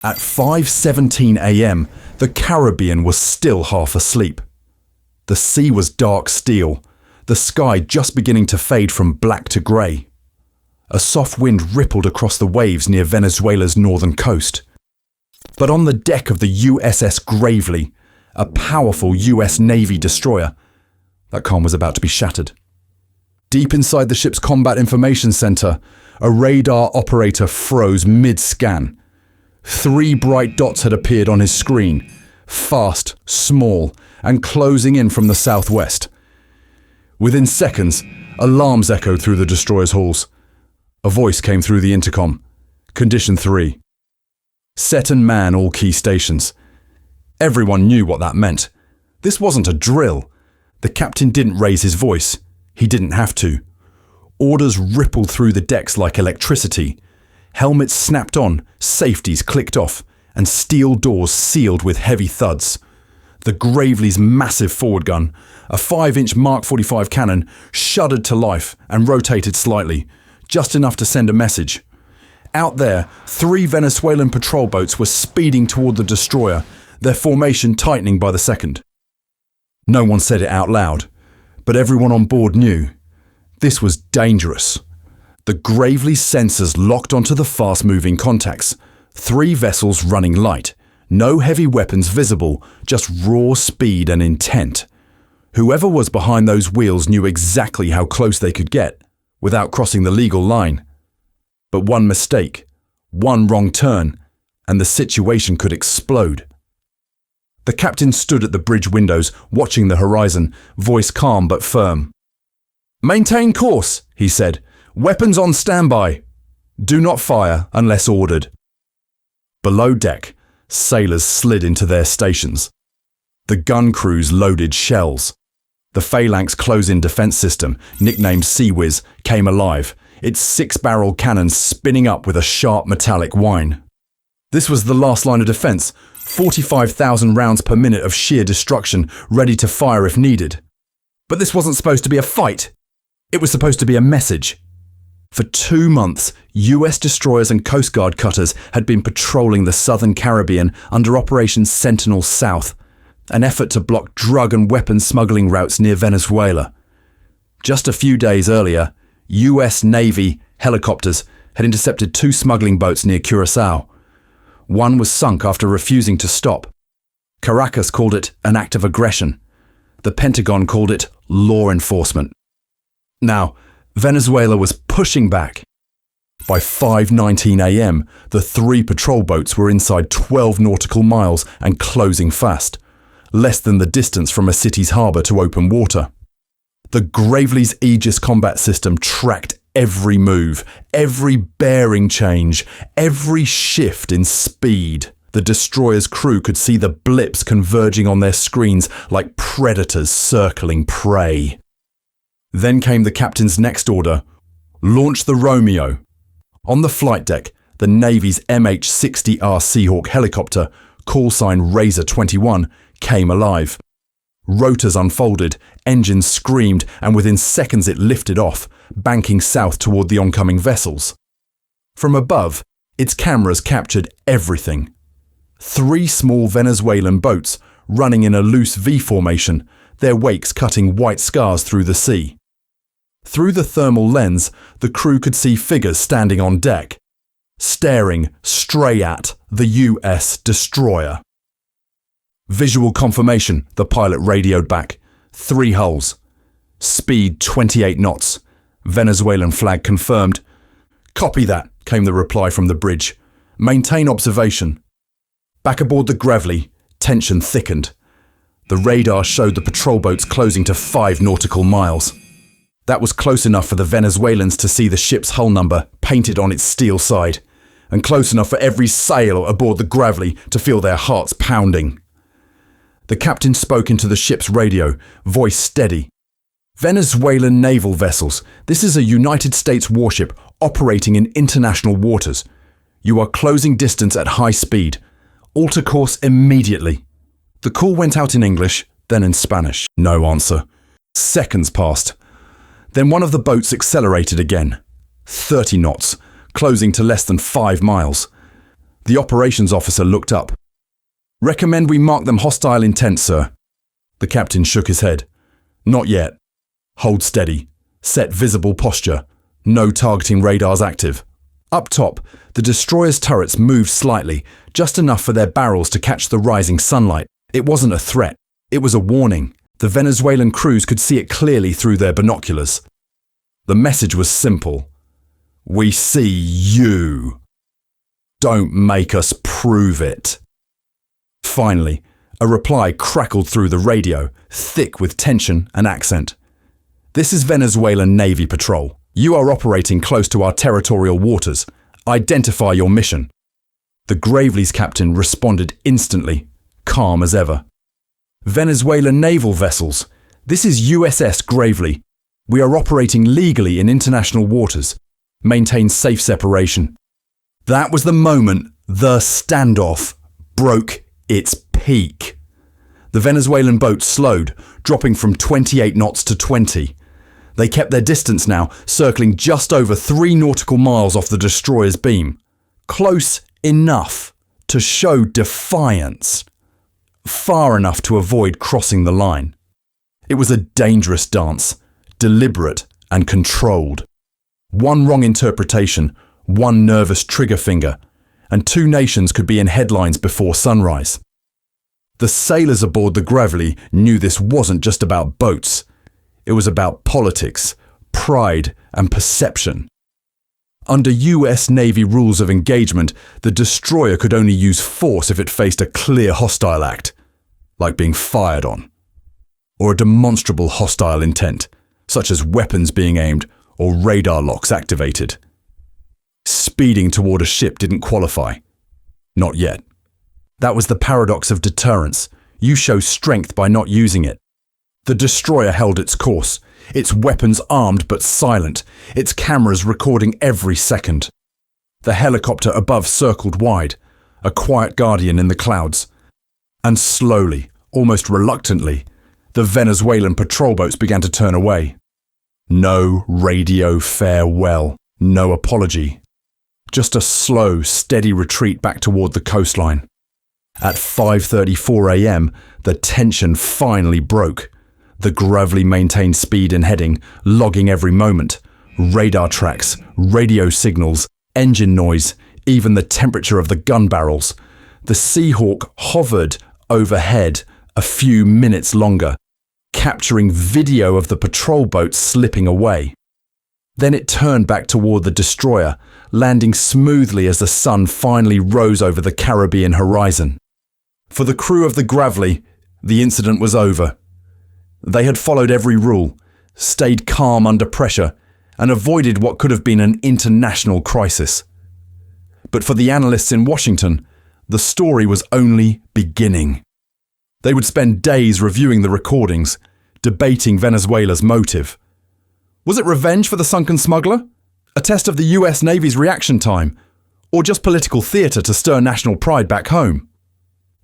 At 5:17 a.m., the Caribbean was still half asleep. The sea was dark steel, the sky just beginning to fade from black to grey. A soft wind rippled across the waves near Venezuela's northern coast. But on the deck of the USS Gravely, a powerful US Navy destroyer, that calm was about to be shattered. Deep inside the ship's combat information center, a radar operator froze mid-scan. 3 bright dots had appeared on his screen, fast, small, and closing in from the southwest. Within seconds, alarms echoed through the destroyer's halls. A voice came through the intercom. Condition 3. Set and man all key stations. Everyone knew what that meant. This wasn't a drill. The captain didn't raise his voice. He didn't have to. Orders rippled through the decks like electricity. Helmets snapped on, safeties clicked off, and steel doors sealed with heavy thuds. The Gravely's massive forward gun, a 5-inch Mark 45 cannon, shuddered to life and rotated slightly, just enough to send a message. Out there, 3 Venezuelan patrol boats were speeding toward the destroyer, their formation tightening by the second. No one said it out loud, but everyone on board knew. This was dangerous. The Gravely's sensors locked onto the fast-moving contacts. 3 vessels running light. No heavy weapons visible, just raw speed and intent. Whoever was behind those wheels knew exactly how close they could get, without crossing the legal line. But one mistake, one wrong turn, and the situation could explode. The captain stood at the bridge windows, watching the horizon, voice calm but firm. "Maintain course," he said. "Weapons on standby. Do not fire unless ordered." Below deck, sailors slid into their stations. The gun crews loaded shells. The Phalanx close-in defense system, nicknamed Sea Whiz, came alive, its 6-barrel cannons spinning up with a sharp metallic whine. This was the last line of defense, 45,000 rounds per minute of sheer destruction, ready to fire if needed. But this wasn't supposed to be a fight. It was supposed to be a message. For 2 months, US destroyers and Coast Guard cutters had been patrolling the southern Caribbean under Operation Sentinel South, an effort to block drug and weapons smuggling routes near Venezuela. Just a few days earlier, US Navy helicopters had intercepted 2 smuggling boats near Curaçao. One was sunk after refusing to stop. Caracas called it an act of aggression. The Pentagon called it law enforcement. Now, Venezuela was pushing back. By 5:19 a.m., the 3 patrol boats were inside 12 nautical miles and closing fast, less than the distance from a city's harbour to open water. The Gravely's Aegis combat system tracked every move, every bearing change, every shift in speed. The destroyer's crew could see the blips converging on their screens like predators circling prey. Then came the captain's next order: launch the Romeo. On the flight deck, the Navy's MH-60R Seahawk helicopter, call sign Razor 21, came alive. Rotors unfolded, engines screamed, and within seconds it lifted off, banking south toward the oncoming vessels. From above, its cameras captured everything. 3 small Venezuelan boats running in a loose V formation, their wakes cutting white scars through the sea. Through the thermal lens, the crew could see figures standing on deck, staring straight at the US destroyer. "Visual confirmation," the pilot radioed back. 3 hulls. "Speed 28 knots. Venezuelan flag confirmed." "Copy that," came the reply from the bridge. "Maintain observation." Back aboard the Gravely, tension thickened. The radar showed the patrol boats closing to 5 nautical miles. That was close enough for the Venezuelans to see the ship's hull number painted on its steel side, and close enough for every sail aboard the Gravely to feel their hearts pounding. The captain spoke into the ship's radio, voice steady. "Venezuelan naval vessels, this is a United States warship operating in international waters. You are closing distance at high speed. Alter course immediately." The call went out in English, then in Spanish. No answer. Seconds passed. Then one of the boats accelerated again. 30 knots, closing to less than 5 miles. The operations officer looked up. "Recommend we mark them hostile intent, sir." The captain shook his head. "Not yet. Hold steady. Set visible posture. No targeting radars active." Up top, the destroyer's turrets moved slightly, just enough for their barrels to catch the rising sunlight. It wasn't a threat. It was a warning. The Venezuelan crews could see it clearly through their binoculars. The message was simple. "We see you. Don't make us prove it." Finally, a reply crackled through the radio, thick with tension and accent. "This is Venezuelan Navy Patrol. You are operating close to our territorial waters. Identify your mission." The Gravely's captain responded instantly, calm as ever. "Venezuelan naval vessels. This is USS Gravely. We are operating legally in international waters. Maintain safe separation." That was the moment the standoff broke its peak. The Venezuelan boat slowed, dropping from 28 knots to 20. They kept their distance now, circling just over 3 nautical miles off the destroyer's beam. Close enough to show defiance. Far enough to avoid crossing the line. It was a dangerous dance, deliberate and controlled. One wrong interpretation, one nervous trigger finger, and 2 nations could be in headlines before sunrise. The sailors aboard the Gravely knew this wasn't just about boats. It was about politics, pride, and perception. Under US Navy rules of engagement, the destroyer could only use force if it faced a clear hostile act, like being fired on, or a demonstrable hostile intent, such as weapons being aimed or radar locks activated. Speeding toward a ship didn't qualify. Not yet. That was the paradox of deterrence. You show strength by not using it. The destroyer held its course, its weapons armed but silent, its cameras recording every second. The helicopter above circled wide, a quiet guardian in the clouds. And slowly, almost reluctantly, the Venezuelan patrol boats began to turn away. No radio farewell, no apology. Just a slow, steady retreat back toward the coastline. At 5:34 a.m., the tension finally broke. The Gravely maintained speed and heading, logging every moment. Radar tracks, radio signals, engine noise, even the temperature of the gun barrels. The Seahawk hovered overhead a few minutes longer, capturing video of the patrol boat slipping away. Then it turned back toward the destroyer, landing smoothly as the sun finally rose over the Caribbean horizon. For the crew of the Gravely, the incident was over. They had followed every rule, stayed calm under pressure, and avoided what could have been an international crisis. But for the analysts in Washington, the story was only beginning. They would spend days reviewing the recordings, debating Venezuela's motive. Was it revenge for the sunken smuggler? A test of the US Navy's reaction time? Or just political theatre to stir national pride back home?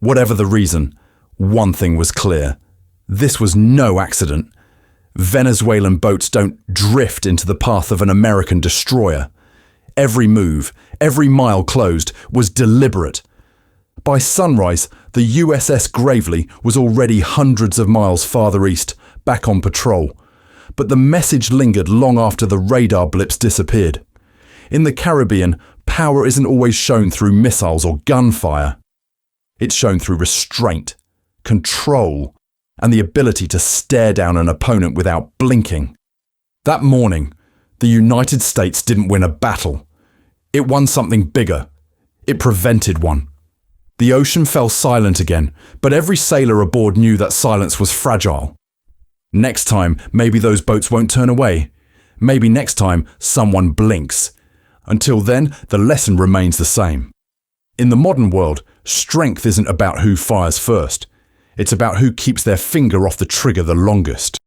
Whatever the reason, one thing was clear. This was no accident. Venezuelan boats don't drift into the path of an American destroyer. Every move, every mile closed, was deliberate. By sunrise, the USS Gravely was already hundreds of miles farther east, back on patrol. But the message lingered long after the radar blips disappeared. In the Caribbean, power isn't always shown through missiles or gunfire. It's shown through restraint, control, and the ability to stare down an opponent without blinking. That morning, the United States didn't win a battle. It won something bigger. It prevented one. The ocean fell silent again, but every sailor aboard knew that silence was fragile. Next time, maybe those boats won't turn away. Maybe next time, someone blinks. Until then, the lesson remains the same. In the modern world, strength isn't about who fires first. It's about who keeps their finger off the trigger the longest.